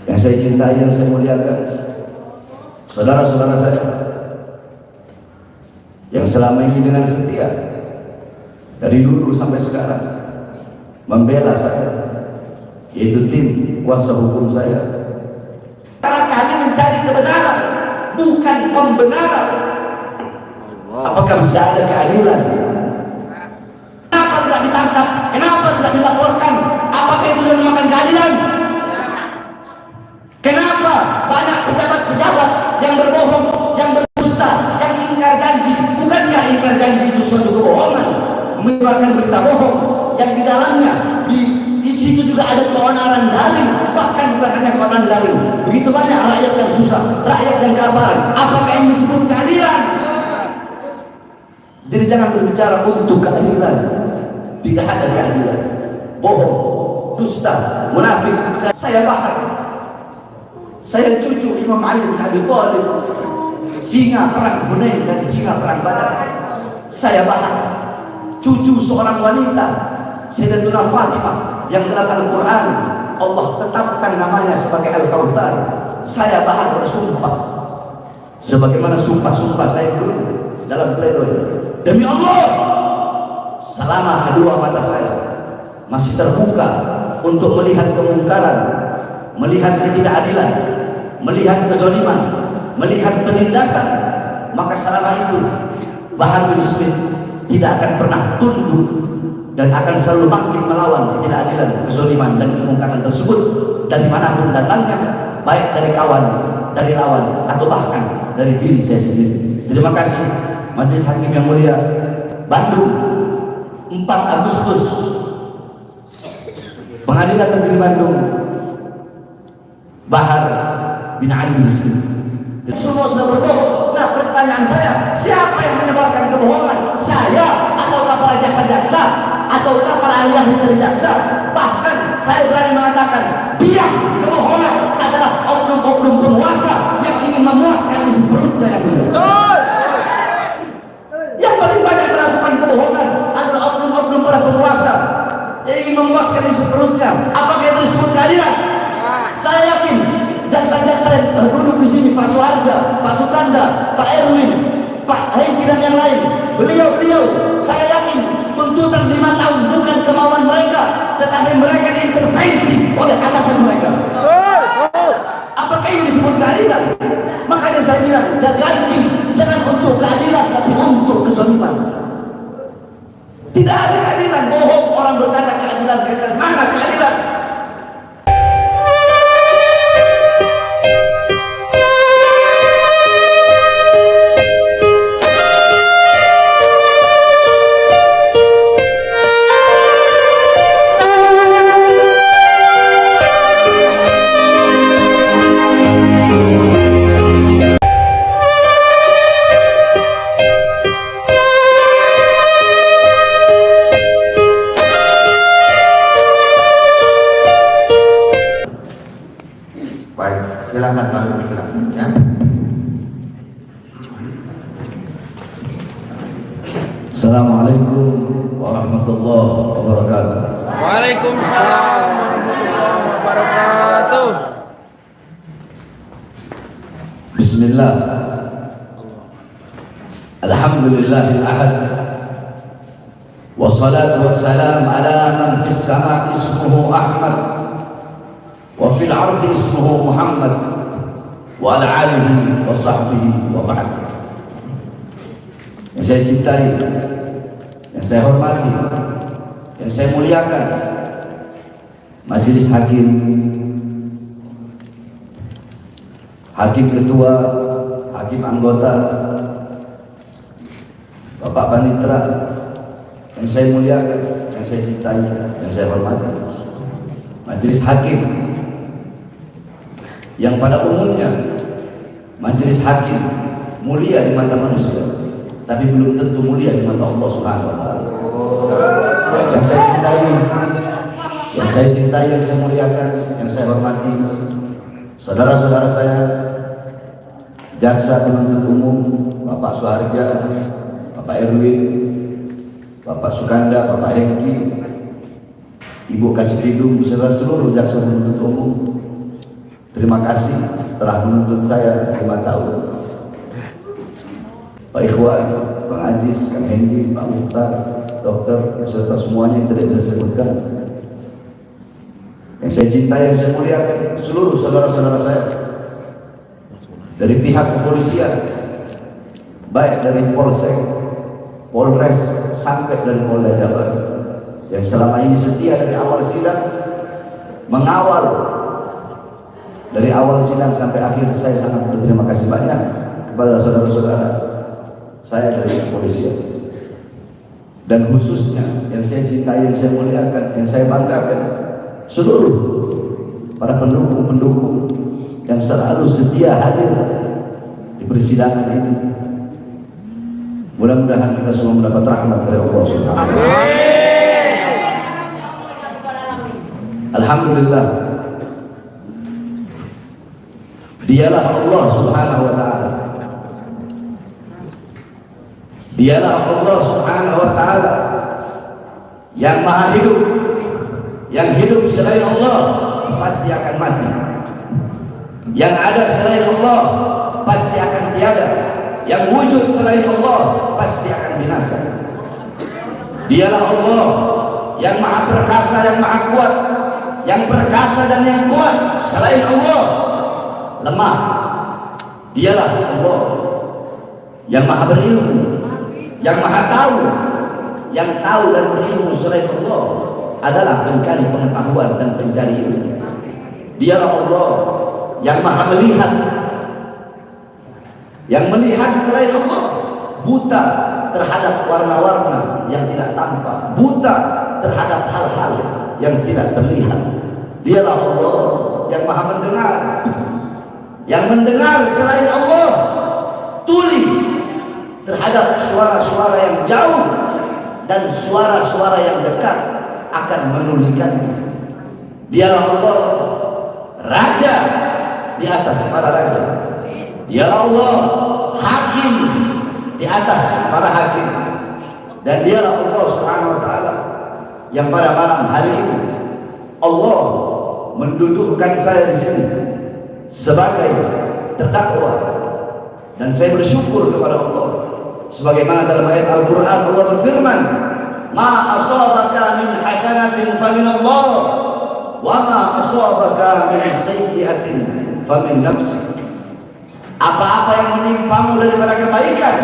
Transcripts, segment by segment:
yang saya cintai, yang saya muliakan, saudara-saudara saya yang selama ini dengan setia dari dulu sampai sekarang membela saya, yaitu tim kuasa hukum saya. Karena kami mencari kebenaran, bukan pembenaran. Apakah bisa ada keadilan? Kenapa tidak ditangkap? Kenapa tidak dilaporkan? Apakah itu dinamakan keadilan? Kenapa banyak pejabat-pejabat yang berbohong, yang berdusta, yang ingkar janji? Bukankah ingkar janji itu suatu kebohongan? Menyebarkan berita bohong yang di dalamnya di situ juga ada keonaran daring, bahkan bukan hanya keonaran daring. Begitu banyak rakyat yang susah, rakyat yang kelaparan. Apakah ini disebut keadilan? Jadi jangan berbicara untuk keadilan. Tidak ada keadilan. Bohong, dusta, munafik. Saya bahkan, saya cucu Imam Ali bin Abi Thalib, singa perang Hunain dan singa perang Badar. Saya bahkan cucu seorang wanita, Sayyidatuna Fatimah, yang dalam Al-Quran Allah tetapkan namanya sebagai Al-Kautsar. Saya bahkan bersumpah, sebagaimana sumpah-sumpah saya dulu dalam pledoi, demi Allah, selama kedua mata saya masih terbuka untuk melihat kemungkaran, melihat ketidakadilan, melihat kezaliman, melihat penindasan, maka selama itu Bahar bin Smith tidak akan pernah tunduk dan akan selalu bangkit melawan ketidakadilan, kezaliman dan kemungkaran tersebut dari manapun datangnya, baik dari kawan, dari lawan, atau bahkan dari diri saya sendiri. Terima kasih Majelis Hakim yang mulia, Bandung, 4 Agustus, Pengadilan Negeri Bandung, Bahar bin Ali bin Smith. Semua sudah berbohong. Nah, pertanyaan saya, siapa yang menyebarkan kebohongan? Saya ataukah para jaksa-jaksa, ataukah para ahli dari jaksa? Bahkan saya berani mengatakan, biang kebohongan adalah oknum-oknum penguasa yang ingin memuaskan isi perutnya yang benar. Yang paling banyak melakukan kebohongan adalah oknum-oknum para penguasa yang ingin memuaskan isi perutnya. Apakah itu disebut keadilan? Saya yakin jaksa-jaksa yang terduduk di sini, Pak Suharja, Pak Sukanda, Pak Erwin, Pak Hengki dan yang lain, beliau, saya yakin tuntutan 5 tahun bukan kemauan mereka, tetapi mereka diintervensi oleh atasan mereka. Apakah ini disebut keadilan? Makanya saya bilang, jangan untuk keadilan, tapi untuk kezaliman. Tidak ada keadilan. Bohong orang berkata keadilan. Mana keadilan? Silakan ya. Assalamualaikum warahmatullahi wabarakatuh. Waalaikumsalam warahmatullahi wabarakatuh. Bismillah. Alhamdulillahil ahad. Wassalatu wassalam ala man fis sama ismuhu Ahmad wa fil ardi ismuhu Muhammad wa ala alihi wa sahbihi wa ba'd. Yang saya cintai, yang saya hormati, yang saya muliakan, Majelis Hakim, Hakim Ketua, Hakim Anggota, Bapak Panitra, yang saya muliakan, yang saya cintai, yang saya hormati, Majelis Hakim yang pada umumnya Majelis Hakim mulia di mata manusia, tapi belum tentu mulia di mata Allah Subhanahu wa taala. Yang saya cintai, yang saya muliakan, yang saya hormati, saudara-saudara saya, jaksa penuntut umum, Bapak Suharja, Bapak Erwin, Bapak Sukanda, Bapak Hengki, Ibu Kasih Fidum, beserta seluruh jaksa penuntut umum, Terima kasih telah menuntut saya 5 tahun. Pak Ikhwan, Bang Ajis, Kang Hendi, Pak Muhtar, dokter, beserta semuanya yang tidak bisa saya sebutkan. Yang saya cintai, yang saya muliakan, seluruh saudara-saudara saya dari pihak kepolisian, baik dari Polsek, Polres, sampai dari Polda Jabar, yang selama ini setia dari awal sidang, mengawal dari awal sidang sampai akhir. Saya sangat berterima kasih banyak kepada saudara-saudara saya dari kepolisian, dan khususnya yang saya cintai, yang saya muliakan, yang saya banggakan, seluruh para pendukung-pendukung yang selalu setia hadir di persidangan ini. Mudah-mudahan kita semua mendapat rahmat dari Allah Subhanahu wa Ta'ala. Alhamdulillah, Dialah Allah Subhanahu wa Ta'ala. Dialah Allah Subhanahu wa Ta'ala yang maha hidup. Yang hidup selain Allah pasti akan mati. Yang ada selain Allah pasti akan tiada. Yang wujud selain Allah pasti akan binasa. Dialah Allah yang maha perkasa, yang maha kuat. Yang perkasa dan yang kuat selain Allah lemah. Dialah Allah yang maha berilmu, yang maha tahu. Yang tahu dan berilmu selain Allah adalah pencari pengetahuan dan pencari ilmu. Dialah Allah yang maha melihat. Yang melihat selain Allah buta terhadap warna-warna yang tidak tampak, buta terhadap hal-hal yang tidak terlihat. Dialah Allah yang maha mendengar. Yang mendengar selain Allah tuli terhadap suara-suara yang jauh dan suara-suara yang dekat akan menulikannya. Dialah Allah raja di atas para raja. Dialah Allah hakim di atas para hakim. Dan dialah Allah Subhanahu wa Ta'ala yang pada malam hari ini Allah mendudukkan saya di sini sebagai terdakwa, dan saya bersyukur kepada Allah sebagaimana dalam ayat Al-Qur'an Allah berfirman, "Ma asabaka min hasanatin fa min Allah, wa ma asabaka min sayyi'atin fa min nafsik." Apa-apa yang menimpamu daripada kebaikan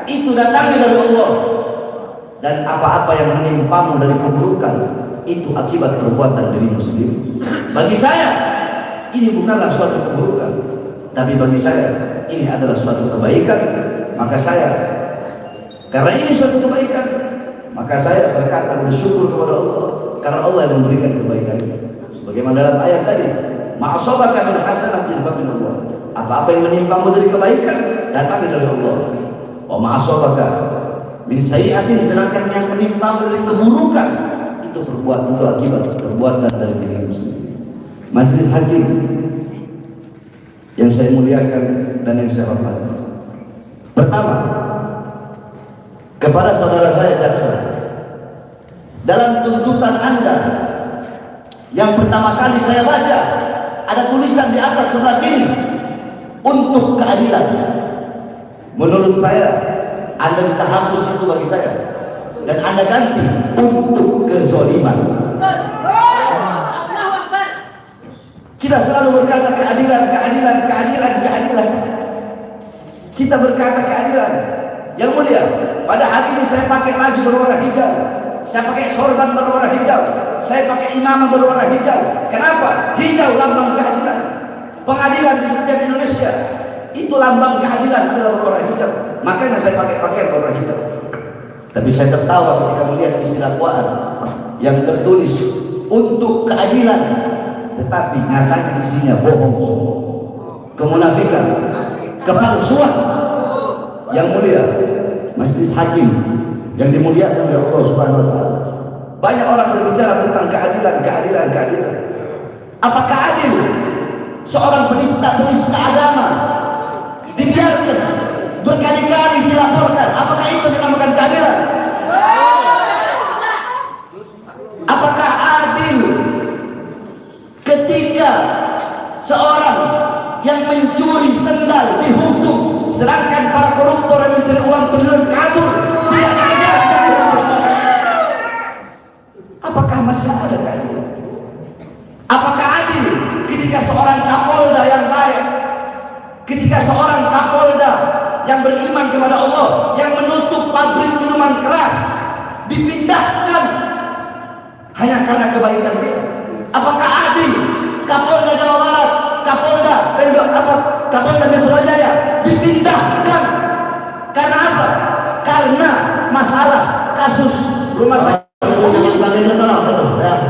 itu datangnya dari Allah, dan apa-apa yang menimpamu dari keburukan itu akibat perbuatan dirimu sendiri. Bagi saya ini bukanlah suatu keburukan, tapi bagi saya ini adalah suatu kebaikan. Maka saya, karena ini suatu kebaikan, maka saya berkata bersyukur kepada Allah karena Allah yang memberikan kebaikan. Sebagaimana dalam ayat tadi, ma'asabaka min hasanatin fa min Allah. Apa-apa yang menimpamu dari kebaikan datangnya dari Allah. Wa ma'asabaka min sayyi'atin, sedangkan yang menimpamu dari keburukan itu akibat perbuatan dari dirimu sendiri. Majelis hakim yang saya muliakan dan yang saya hormati, pertama kepada saudara saya jaksa, dalam tuntutan Anda yang pertama kali saya baca ada tulisan di atas sebelah kiri, untuk keadilan. Menurut saya Anda bisa hapus itu bagi saya dan Anda ganti untuk kezaliman. Kita selalu berkata keadilan, keadilan, keadilan, keadilan. Kita berkata keadilan. Yang mulia, pada hari ini saya pakai baju berwarna hijau, saya pakai sorban berwarna hijau, saya pakai imamah berwarna hijau. Kenapa? Hijau lambang keadilan. Pengadilan di setiap Indonesia itu lambang keadilan adalah berwarna hijau. Makanya saya pakai pakaian berwarna hijau. Tapi saya tertawa ketika melihat isi dakwaan yang tertulis untuk keadilan, tetapi nyatanya isinya bohong, kemunafikan, kepalsuan. Yang mulia, majelis hakim yang dimuliakan oleh Allah Subhanahu wa Ta'ala, banyak orang berbicara tentang keadilan, keadilan, keadilan. Apakah adil seorang penista agama dibiarkan berkali-kali dilaporkan? Apakah itu dinamakan keadilan? Apakah adil ketika seorang mencuri sendal dihukum, sedangkan para koruptor yang mencuri uang triliun kabur tidak dikejar. Apakah masih ada keadilan? Apakah adil ketika seorang Kapolda yang baik, ketika seorang Kapolda yang beriman kepada Allah, yang menutup pabrik minuman keras, dipindahkan hanya karena kebaikan dia? Apakah adil Kapolda Jawa Barat, Kapolda Metro Jaya dipindahkan karena apa? Karena masalah kasus rumah sakit,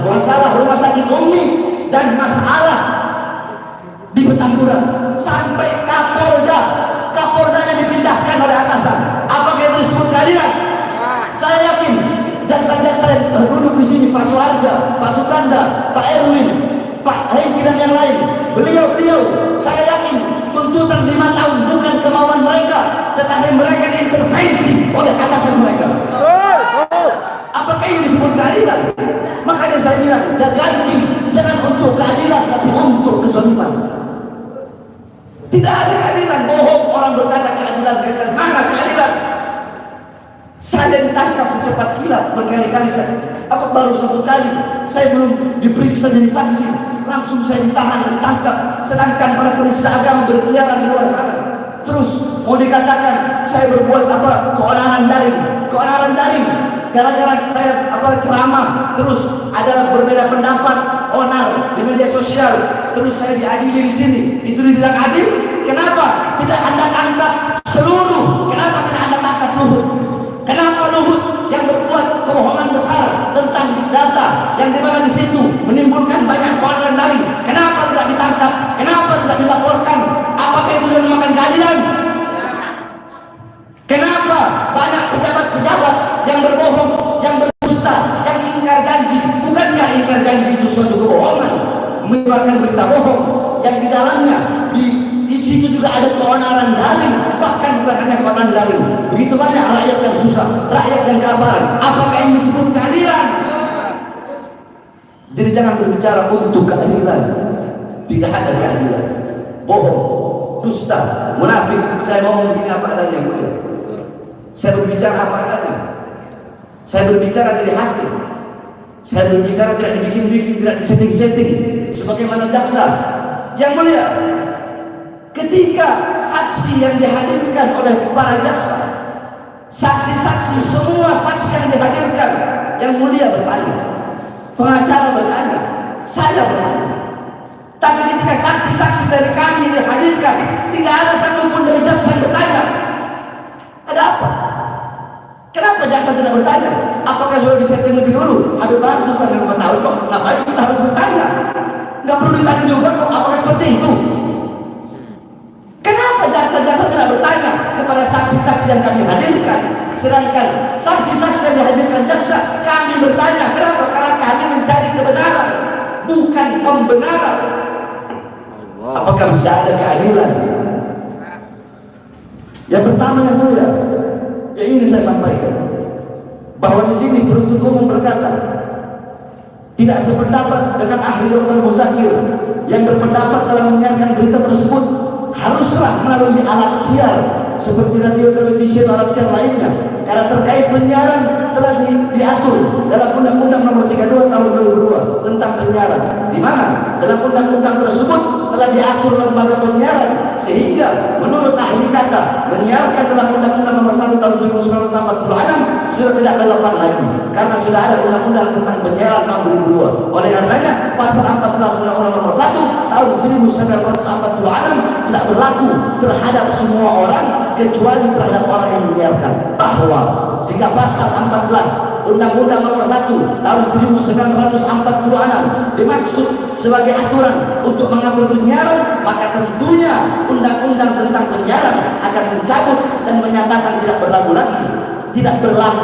masalah rumah sakit Umi dan masalah di Petamburan, sampai Kapoldanya dipindahkan oleh atasan. Apakah itu disebut keadilan? Saya yakin jaksa-jaksa yang duduk di sini, Pak Suharja, Pak Sukanda, Pak Erwin, Pak Hengki dan yang lain, beliau saya yakin tuntutan 5 tahun bukan kemauan mereka, tetapi mereka intervensi oleh atasan mereka. Apakah ini disebut keadilan? Makanya saya bilang, jangan untuk keadilan, tapi untuk kezaliman. Tidak ada keadilan. Bohong orang berkata keadilan. Mana keadilan? Saya ditangkap secepat kilat berkali-kali. Baru 1 kali saya belum diperiksa jadi saksi, langsung saya ditangkap. Sedangkan para penista agama berkeliaran di luar sana. Terus mau dikatakan saya berbuat keonaran daring. Gara-gara saya ceramah, terus ada berbeda pendapat, onar di media sosial, terus saya diadili di sini. Itu dibilang adil? Kenapa tidak Anda angkat seluruh? Kenapa tidak Anda angkat Luhut? Kenapa Luhut yang berbuat kebohongan besar tentang big data, yang dimana di situ menimbulkan banyak keonaran daring? Kenapa tidak ditangkap? Kenapa tidak dilaporkan? Apakah itu dinamakan keadilan? Kenapa banyak pejabat-pejabat yang berbohong, yang berdusta, yang ingkar janji? Bukankah ingkar janji itu suatu kebohongan? Menyebarkan berita bohong yang di dalamnya di situ juga ada keonaran daring, bahkan bukan hanya keonaran daring. Begitu banyak rakyat yang susah, rakyat yang kelaparan. Apakah ini disebut keadilan? Jadi jangan berbicara untuk keadilan. Tidak ada keadilan. Bohong, dusta, munafik. Saya ngomong begini apa adanya, mulia. Saya berbicara apa adanya. Saya berbicara dari hati. Saya berbicara tidak dibikin-bikin, tidak disetting-setting. Sebagaimana jaksa yang mulia, ketika saksi yang dihadirkan oleh para jaksa, saksi-saksi, semua saksi yang dihadirkan, yang mulia bertanya, pengacara bertanya, saya bertanya. Tapi ketika saksi-saksi dari kami dihadirkan, tidak ada satupun dari jaksa yang bertanya. Ada apa? Kenapa jaksa tidak bertanya? Apakah sudah disetting lebih dulu? Habib Bahar itu kan 5 tahun kok, ngapain kita harus bertanya? Nggak perlu ditanya juga kok, apakah seperti itu? Kenapa jaksa-jaksa tidak bertanya kepada saksi-saksi yang kami hadirkan? Sedangkan saksi-saksi yang dihadirkan jaksa, kami bertanya. Kenapa? Karena kami mencari kebenaran, bukan pembenaran. Apakah masih ada keadilan? Yang pertama yang mulia, yang ini saya sampaikan, bahwa di sini penuntut umum berkata tidak sependapat dengan ahli Dr. Muzakir yang berpendapat dalam menyiarkan berita tersebut haruslah melalui alat siar seperti radio, televisi, atau alat siar lainnya, karena terkait penyiaran telah diatur dalam Undang-Undang Nomor 32 Tahun 2002 tentang penyiaran, di mana dalam undang-undang tersebut telah diatur lembaga penyiaran, sehingga menurut ahli kata menyiarkan dalam Undang-Undang Nomor 1 Tahun 1946 sudah tidak relevan lagi, karena sudah ada Undang-Undang tentang penyiaran tahun 2002. Oleh karenanya pasal 14 Undang-Undang Nomor 1 Tahun 1946 tidak berlaku terhadap semua orang kecuali terhadap orang yang menyiarkan. Bahwa jika pasal 14 Undang-Undang Nomor 1 Tahun 1946 dimaksud sebagai aturan untuk mengatur penyiaran, maka tentunya Undang-Undang tentang penyiaran akan mencabut dan menyatakan tidak berlaku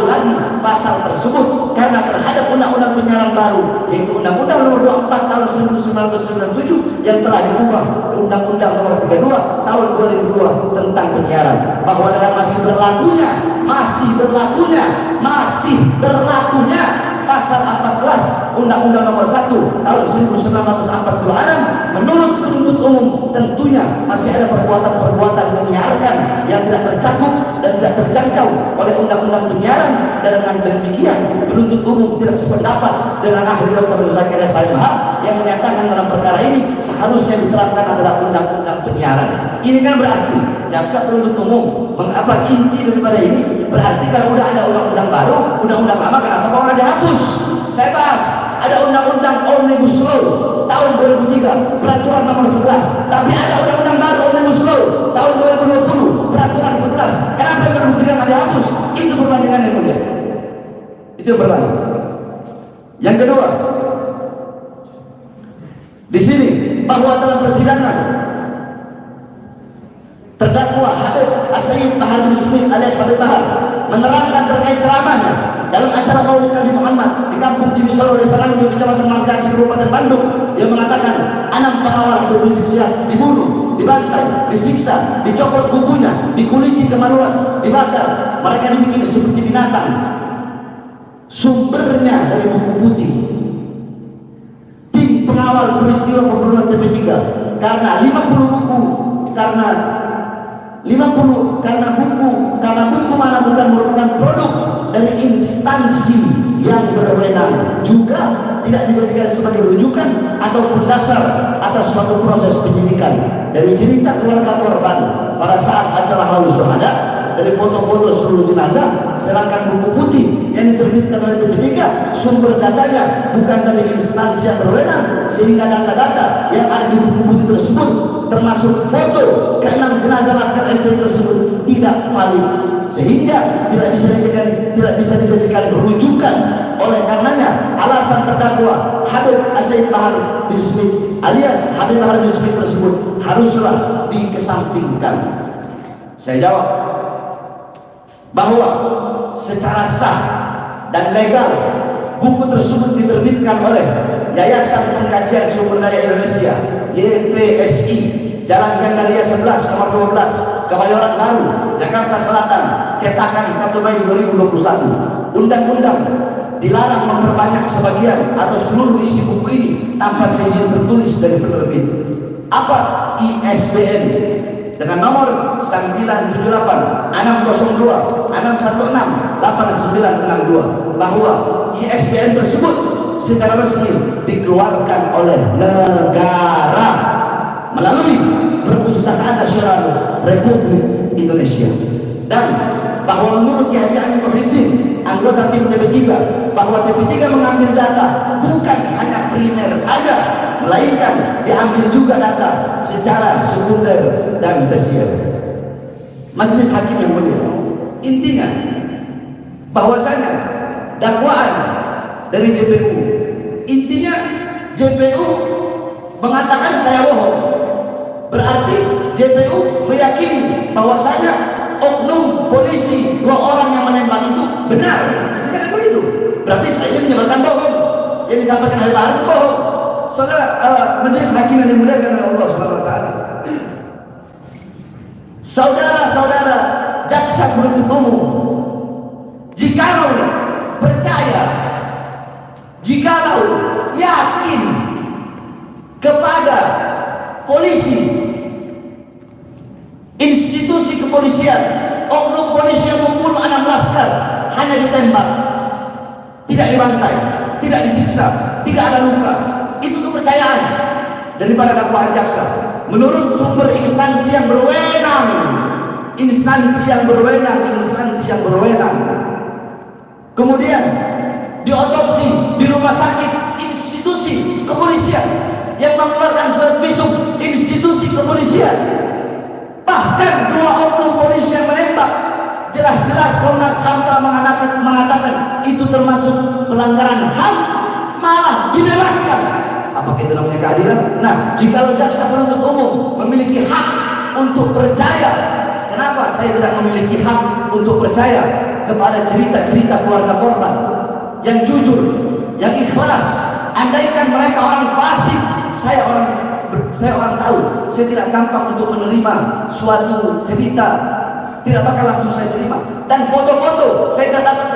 lagi pasal tersebut, karena terhadap undang-undang penyiaran baru, yaitu Undang-Undang Nomor 24 Tahun 1997 yang telah diubah Undang-Undang Nomor 32 Tahun 2002 tentang penyiaran, bahwa dengan masih berlakunya pasal 14 Undang-Undang Nomor 1 Tahun 1946 menurut penuntut Penuntut umum tentunya masih ada perbuatan-perbuatan menyiarkan yang tidak tercakup dan tidak terjangkau oleh undang-undang penyiaran, dan dengan demikian penuntut umum tidak sependapat dengan ahli Dr. Zakir Salimah yang menyatakan dalam perkara ini seharusnya diterapkan adalah undang-undang penyiaran. Ini kan berarti jaksa penuntut umum mengapa inti daripada ini? Berarti kalau udah ada undang-undang baru, undang-undang lama kenapa kok nggak dihapus? Saya bahas ada undang-undang Omnibus Law tahun 2003 peraturan nomor 11, tapi ada undang-undang baru Omnibus Law tahun 2020 peraturan 11. Kenapa 2003 nggak dihapus? Itu perbandingan yang mulia. Itu yang pertama. Yang kedua, di sini bahwa dalam persidangan terdakwa Habib As-Sayyid Bahar bin Smith alias Habib Bahar menerangkan terkait ceramahnya dalam acara Maulid Nabi Muhammad di kampung Cimisoro, Desa Langgung, Kecamatan Mangkasi, Kabupaten Bandung. Dia mengatakan 6 pengawal Habib Rizik Syihab dibunuh, dibantai, disiksa, dicopot kukunya, dikuliti kemaluan, dibakar, mereka dibikin seperti binatang. Sumbernya dari buku putih tim pengawal peristiwa pembunuhan TP3, karena 50 buku karena buku mana bukan merupakan produk dari instansi yang berwenang, juga tidak dijadikan sebagai rujukan ataupun dasar atas suatu proses penyidikan. Dari cerita keluarga korban pada saat acara Haul Syuhada, dari foto-foto seluruh jenazah, sedangkan buku putih yang diterbitkan oleh TP3 sumber datanya bukan dari instansi yang berwenang, sehingga data-data yang ada di buku putih tersebut termasuk foto ke-6 jenazah Laskar FPI tersebut tidak valid, sehingga tidak bisa dijadikan rujukan. Oleh karenanya alasan terdakwa Habib As-Sayyid Bahar bin Smith alias Habib Bahar bin Smith tersebut haruslah dikesampingkan. Saya jawab bahwa secara sah dan legal buku tersebut diterbitkan oleh Yayasan Pengkajian Sumber Daya Indonesia YPSI, Jalan Gandaria 11 nomor 12, Kebayoran Baru, Jakarta Selatan, cetakan 1 Mei 2021. Undang-undang dilarang memperbanyak sebagian atau seluruh isi buku ini tanpa seizin tertulis dari penerbit. Apa ISBN dengan nomor 978 602 616 8962, bahwa ISBN tersebut secara resmi dikeluarkan oleh negara melalui Perpustakaan Nasional Republik Indonesia, dan bahwa menurut Ki Haji Amin Muhyiddin, anggota tim TP3, bahwa TP3 mengambil data bukan hanya primer saja, melainkan diambil juga data secara sekunder dan tersier. Majelis Hakim yang mulia, intinya bahwasanya dakwaan dari JPU, intinya JPU mengatakan saya bohong, berarti JPU meyakini bahwasanya oknum polisi 2 orang yang menembak itu benar. Itu kan begitu. Berarti saya ini menyebarkan bohong. Yang disampaikan oleh Bahar itu bohong. Saudara, Majelis Hakim yang dimuliakan oleh Allah Subhanahu wa taala. Saudara-saudara jaksa penuntut umum, jikalau percaya, jikalau yakin kepada polisi, institusi kepolisian, oknum polisi yang membunuh 6 laskar hanya ditembak, tidak dibantai, tidak disiksa, tidak ada luka, itu kepercayaan daripada dakwaan jaksa menurut sumber instansi yang berwenang, kemudian diotopsi di rumah sakit, institusi kepolisian yang mengeluarkan surat visum, institusi kepolisian. Bahkan 2 oknum polisi yang menembak, jelas-jelas Komnas HAM telah mengatakan itu termasuk pelanggaran HAM, malah dibebaskan. Apakah itu namanya keadilan? Nah, jika jaksa penuntut umum memiliki hak untuk percaya, kenapa saya tidak memiliki hak untuk percaya kepada cerita-cerita keluarga korban yang jujur, yang ikhlas? Andaikan mereka orang fasik, saya orang tahu, saya tidak gampang untuk menerima suatu cerita, tidak bakal langsung saya terima. Dan foto-foto saya tidak dapat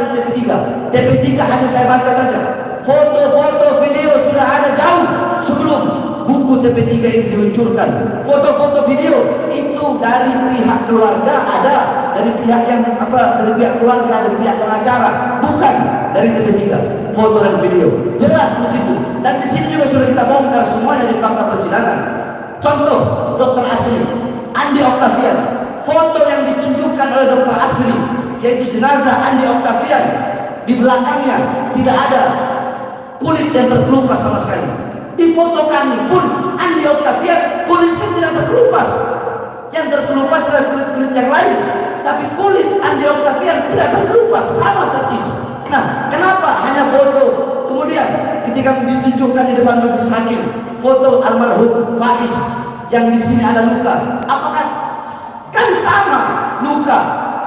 dari TP3 hanya saya baca saja. Foto-foto video sudah ada jauh sebelum buku buku TP3 ini diluncurkan, foto-foto video itu dari pihak keluarga ada, dari pihak yang dari pihak keluarga, dari pihak pengacara, bukan dari TP3. Foto dan video jelas di situ, dan di sini juga sudah kita bongkar semuanya di fakta persidangan. Contoh, dokter asli Andi Octavian, foto yang ditunjukkan oleh dokter asli yaitu jenazah Andi Octavian, di belakangnya tidak ada kulit yang terkelupas sama sekali. Di foto kami pun Andi Octavian kulitnya tidak terkelupas, yang terkelupas adalah kulit-kulit yang lain, tapi kulit Andi Octavian tidak terkelupas, sama persis. Nah, kenapa hanya foto? Kemudian ketika ditunjukkan di depan majelis hakim foto almarhum Faiz yang di sini ada luka, apakah kan sama luka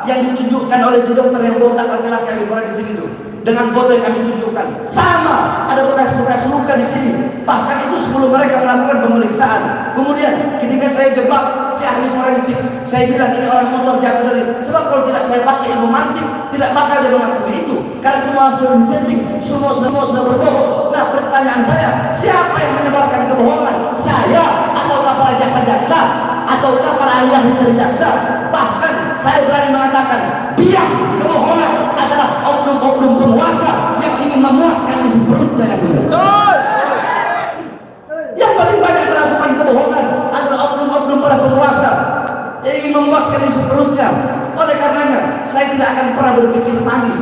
yang ditunjukkan oleh si dokter yang botak laki-laki ahli forensik itu dengan foto yang kami tunjukkan sama, ada bekas-bekas luka di sini. Bahkan itu sebelum mereka melakukan pemeriksaan. Kemudian ketika saya jebak si ahli forensik, saya bilang ini orang motor jatuh dari, sebab kalau tidak saya pakai ilmu mantik tidak bakal dia mengakui itu, karena semua sudah disetting, semua sudah berbohong. Nah, pertanyaan saya, siapa yang menyebarkan kebohongan? Saya ataukah para jaksa-jaksa ataukah para ahli dari jaksa? Bahkan saya berani mengatakan biang kebohongan adalah oknum-oknum penguasa yang ingin memuaskan isi perutnya yang benar. Yang paling banyak melakukan kebohongan adalah oknum-oknum para penguasa yang ingin memuaskan isi perutnya. Oleh karenanya saya tidak akan pernah berpikir manis.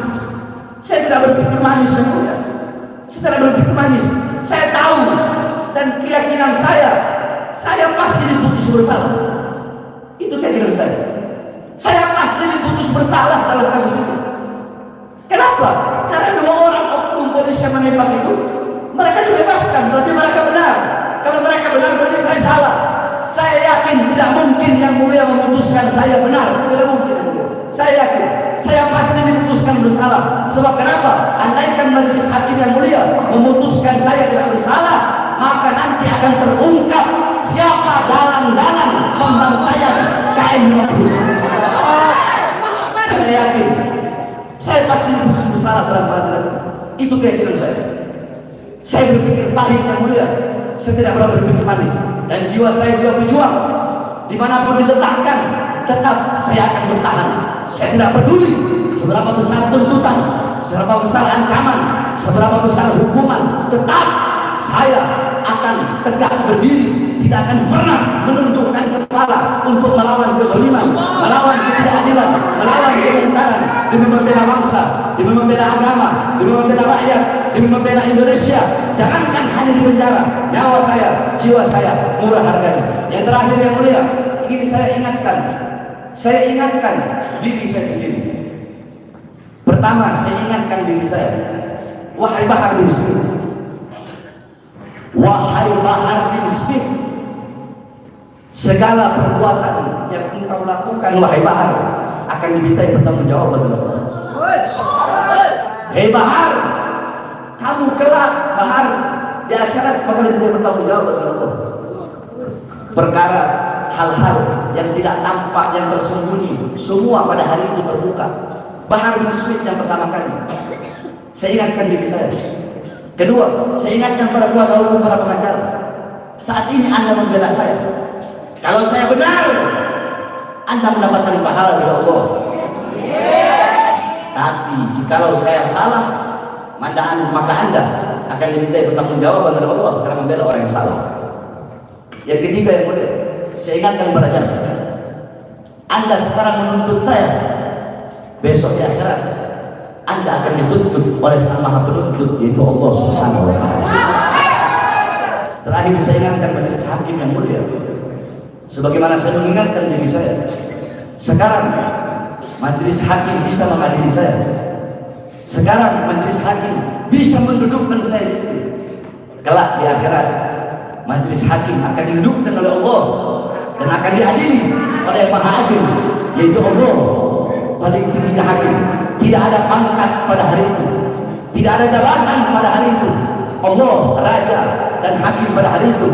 Saya tidak berpikir manis semuanya. Saya tidak berpikir manis. Saya tahu dan keyakinan saya pasti diputus bersalah. Itu keyakinan saya. Saya pasti diputus bersalah dalam kasus itu. Kenapa? Karena 2 orang oknum polisi yang menembak itu, mereka dibebaskan, berarti mereka benar. Kalau mereka benar, berarti saya salah. Saya yakin tidak mungkin yang mulia memutuskan saya benar, tidak mungkin. Saya yakin, saya pasti diputuskan bersalah. Sebab kenapa? Andaikan majelis hakim yang mulia memutuskan saya tidak bersalah, maka nanti akan terungkap siapa dalang-dalang pembantaian KM50. Saya yakin, saya pasti diputus bersalah dalam pengadilan. Itu keyakinan saya. Saya berpikir pahit yang mulia, saya tidak pernah berpikir manis. Dan jiwa saya jiwa pejuang, dimanapun diletakkan tetap saya akan bertahan. Saya tidak peduli seberapa besar tuntutan, seberapa besar ancaman, seberapa besar hukuman, tetap saya akan tegak berdiri, tidak akan pernah menundukkan kepala untuk melawan kezaliman, melawan ketidakadilan, melawan kemungkaran, demi membela bangsa, demi membela agama, demi membela rakyat, demi membela Indonesia. Jangankan hanya di penjara, nyawa saya, jiwa saya murah harganya. Yang terakhir yang mulia, ini saya ingatkan diri saya sendiri. Pertama, saya ingatkan diri saya, wahai Bahar bin Smith, wahai Bahar bin Smith, segala perbuatan yang engkau lakukan wahai Bahar akan dimintai pertanggungjawaban oleh Allah. Hei Bahar, kamu kelak Bahar di akhirat bakal dimintai pertanggungjawaban oleh Allah. Perkara hal-hal yang tidak tampak, yang tersembunyi, semua pada hari itu terbuka. Bahar bin Smith yang pertama kali saya ingatkan diri saya. Kedua, saya ingatkan pada kuasa hukum, para pengacara, saat ini Anda membela saya. Kalau saya benar, Anda mendapatkan pahala dari Allah. Tapi jikalau saya salah, maka Anda akan dimintai pertanggungjawaban dari Allah karena membela orang yang salah. Yang ketiga yang mulia, saya ingatkan pada jaksa, Anda sekarang menuntut saya, besok di akhirat Anda akan dituntut oleh Sang Maha Penuntut, yaitu Allah Subhanahu wa Ta'ala. Terakhir saya ingatkan majelis hakim yang mulia, sebagaimana saya mengingatkan diri saya, sekarang majelis hakim bisa mengadili saya. Sekarang majelis hakim bisa mendudukkan saya di sini. Kelak di akhirat majelis hakim akan didudukkan oleh Allah dan akan diadili oleh yang Maha Adil, yaitu Allah, paling tinggi hakim. Tidak ada pangkat pada hari itu, tidak ada jabatan pada hari itu. Allah raja dan hakim pada hari itu,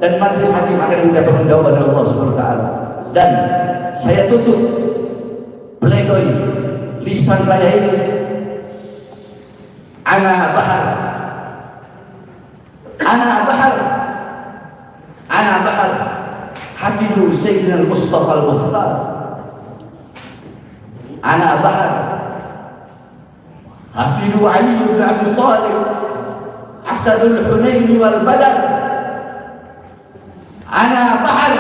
dan majelis hakim akan diminta pertanggungjawaban dari Allah Subhanahu wa Ta'ala. Dan saya tutup pledoi lisan saya ini, ana bahar bahar hafidu Sayyidina Mustafa al-Mukhtar. Ana bahar hafidu Ali bin Abi Thalib Asadul Hunain wal Badar. Ana bahar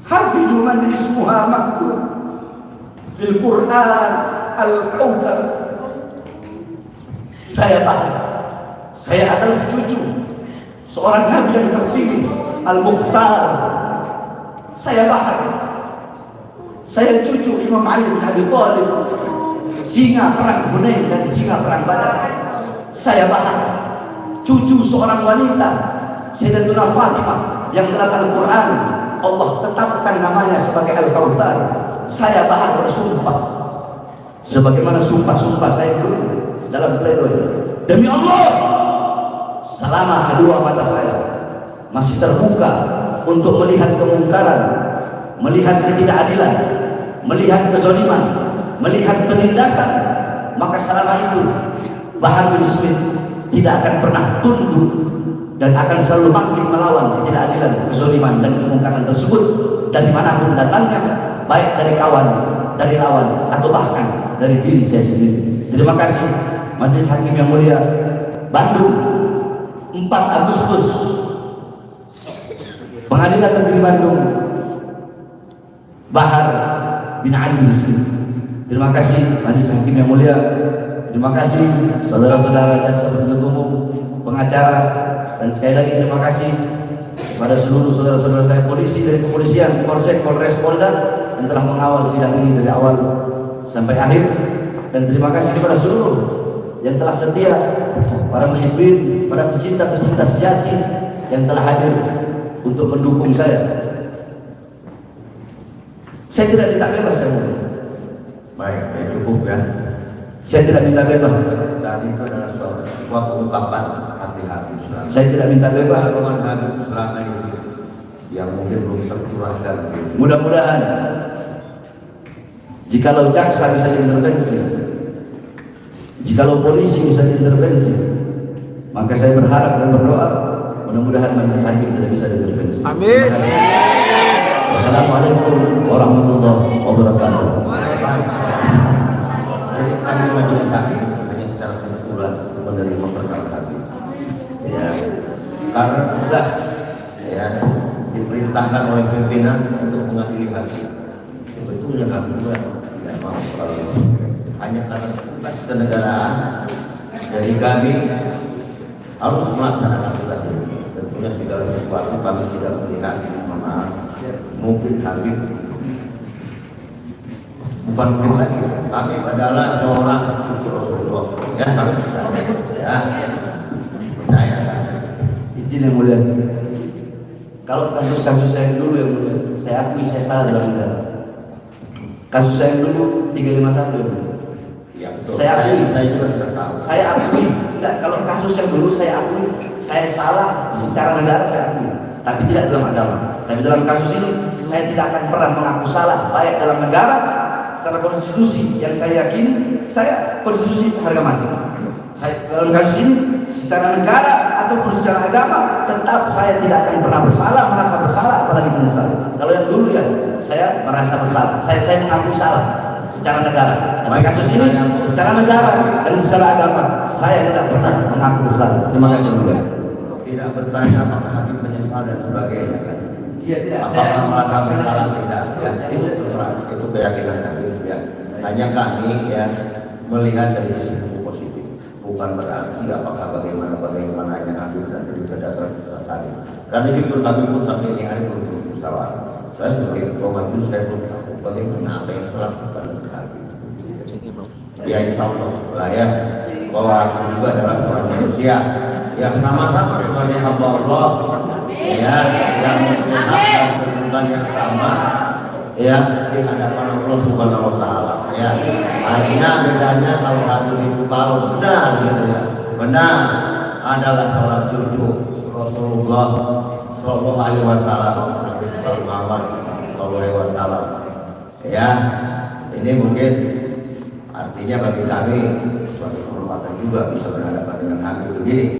hafidu man ismuha maktub fil Quran al-Kautsar. Saya bahar, saya adalah cucu seorang nabi yang terpilih, Al-Mukhtar. Saya bahar, saya cucu Imam Ali bin Abi Thalib, singa perang Hunain dan singa perang Badar. Saya bahar, cucu seorang wanita, Sayyidatuna Fatimah, yang dalam Al-Quran Allah tetapkan namanya sebagai Al-Kautsar. Saya bahar bersumpah, sebagaimana sumpah-sumpah saya dulu dalam pledoi, demi Allah, selama kedua mata saya masih terbuka untuk melihat kemungkaran, melihat ketidakadilan, melihat kezaliman, melihat penindasan, maka selama itu Bahar bin Smith tidak akan pernah tunduk dan akan selalu bangkit melawan ketidakadilan, kezaliman dan kemungkaran tersebut dari manapun datangnya, baik dari kawan, dari lawan, atau bahkan dari diri saya sendiri. Terima kasih Majelis Hakim yang mulia, Bandung, 4 Agustus, Pengadilan Negeri Bandung, Bahar bin Ali bin Smith. Terima kasih Majelis Hakim yang mulia. Terima kasih saudara-saudara jaksa penuntut umum, pengacara, dan sekali lagi terima kasih kepada seluruh saudara-saudara saya polisi dari kepolisian, Polsek, Polres, Polda yang telah mengawal sidang ini dari awal sampai akhir. Dan terima kasih kepada seluruh yang telah setia, para muhibbin, para pecinta-pecinta sejati yang telah hadir untuk mendukung saya. Saya tidak minta bebas, saya mulia. Baik, ya cukup ya. Saya tidak minta bebas. Tadi itu adalah suatu ungkapan hati-hati selama. Saya tidak minta bebas. Pengalaman Habib selama ini yang mungkin belum tercurahkan. Mudah-mudahan jikalau jaksa bisa diintervensi, jikalau polisi bisa diintervensi, maka saya berharap dan berdoa mudah-mudahan majelis hakim tidak bisa diintervensi. Amin. Terima kasih. Wassalamualaikum warahmatullahi wabarakatuh. Jadi kami majelis hakim hanya secara kebetulan menerima perkara Habib. Ya, karena tugas ya diperintahkan oleh pimpinan untuk mengadili Habib. Sebetulnya kami juga tidak mau hanya karena tugas kenegaraan dari kami harus melaksanakan tugas ini. Tentunya segala sesuatu kami tidak melihat, maaf, mungkin Habib bukan mungkin lagi. Kami adalah seorang cucu Rasulullah. Ya, kami sudah ya percaya kan. Izin yang mulia. Kalau kasus-kasus saya dulu yang mulia, saya akui saya salah dalam negara. Kasus saya dulu 351 ya mulia. Ya, betul. Saya akui. Saya juga sudah tahu. Saya akui. Tidak, kalau kasus yang dulu saya akui, saya salah secara negara saya akui, tapi tidak dalam agama. Tapi dalam kasus ini saya tidak akan pernah mengaku salah, baik dalam negara, secara konstitusi yang saya yakini, saya konstitusi harga mati. Saya dalam kasus ini secara negara ataupun secara agama, tetap saya tidak akan pernah bersalah, merasa bersalah, apalagi menyesal. Kalau yang dulu ya saya merasa bersalah, saya mengakui salah secara negara. Tapi kasus ini secara negara dan secara agama saya tidak pernah mengaku bersalah. Terima kasih juga. Tidak bertanya apakah Habib menyesal dan sebagainya kan. Iya tidak. Apakah merasa bersalah tidak? Ya, itu terserah, itu keyakinan Habib ya. Hanya kami ya melihat dari sisi positif. Bukan berarti apakah bagaimana hanya Habib dan jadi berdasarkan tadi. Karena jujur kami pun sampai ini hari belum musyawarah. Saya sebagai ketua majelis saya belum tahu bagaimana apa yang salah bukan Habib. Ya insya Allah lah ya bahwa aku juga adalah seorang manusia yang sama-sama sebagai hamba Allah ya, yang mempunyai hak dan kedudukan yang sama ya di hadapan Allah Subhanahu wa taala ya. Hanya bedanya kalau Habib itu kalau benar gitu ya, benar adalah seorang cucu Rasulullah sallallahu alaihi wasallam, Nabi sallallahu alaihi wasallam ya. Ini mungkin artinya bagi kami suatu kehormatan juga bisa berhadapan dengan Habib begini.